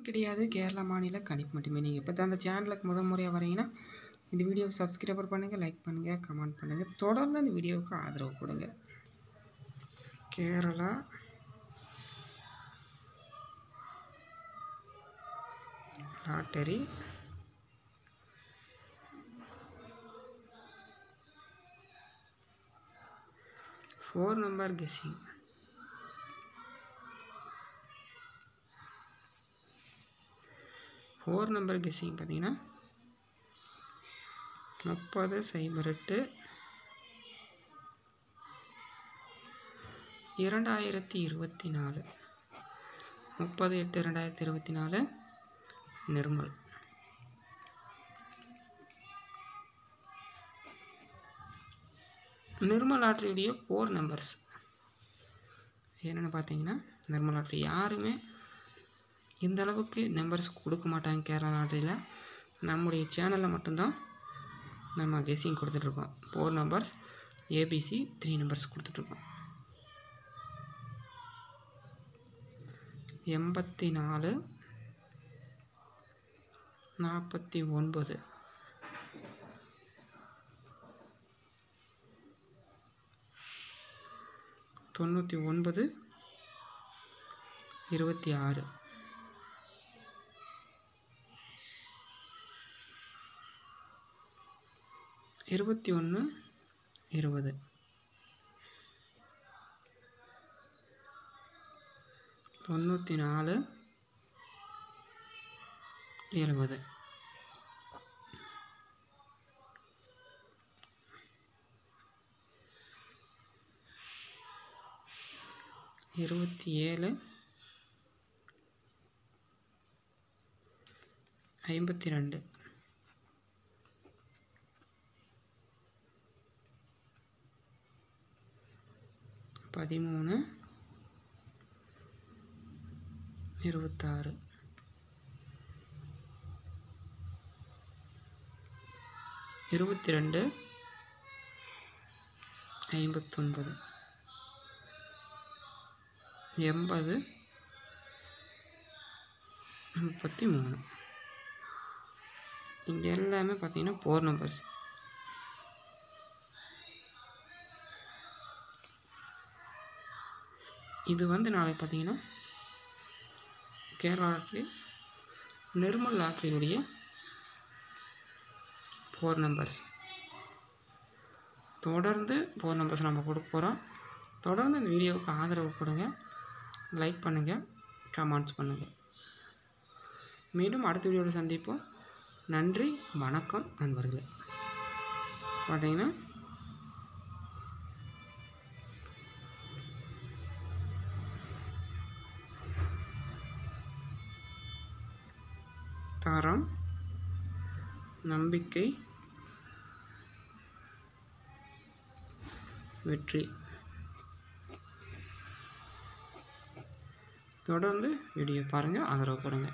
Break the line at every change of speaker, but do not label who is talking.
கிடையாது, கேரளா மாநில கணிப்பு மட்டுமே. நீங்கள் இப்போ தான் அந்த சேனலுக்கு முதல் முறையாக வரீங்கன்னா இந்த வீடியோவை சப்ஸ்கிரைபர் பண்ணுங்கள், லைக் பண்ணுங்கள், கமெண்ட் பண்ணுங்கள். தொடர்ந்து அந்த வீடியோவுக்கு ஆதரவு கொடுங்க. Kerala lottery 4 number guessing. பார்த்தீங்கன்னா 30/08 2024 30/8/2024 நிர்மல். நிர்மல் லாட்ரியுடைய 4 நம்பர்ஸ் என்னென்னு பார்த்தீங்கன்னா, நிர்மல் லாட்ரி யாருமே இந்த அளவுக்கு நம்பர்ஸ் கொடுக்க மாட்டாங்க கேரளா லாட்ரியில். நம்முடைய சேனலில் மட்டும்தான் நம்ம கெஸ்ஸிங் கொடுத்துட்ருக்கோம். 4 நம்பர்ஸ் ஏபிசி 3 நம்பர்ஸ் கொடுத்துட்ருக்கோம். 84 49 99 26 21 20 94 70 27 52 13 26 22 59 80 33. இது எல்லாமே பார்த்தீங்கன்னா 4 நம்பர்ஸ். இது வந்து நாளைக்கு பார்த்தீங்கன்னா கேரளா லாட்ரி நிர்மல் லாட்ரியுடைய 4 நம்பர்ஸ். தொடர்ந்து 4 நம்பர்ஸ் நம்ம கொடுக்க போகிறோம். தொடர்ந்து இந்த வீடியோவுக்கு ஆதரவு கொடுங்க, லைக் பண்ணுங்கள், கமெண்ட்ஸ் பண்ணுங்கள். மீண்டும் அடுத்த வீடியோவில் சந்திப்போம். நன்றி, வணக்கம் நண்பர்களே. பார்த்தீங்கன்னா தரம், நம்பிக்கை, வெற்றி. தொடர்ந்து வீடியோ பாருங்கள், ஆதரவு கொடுங்க.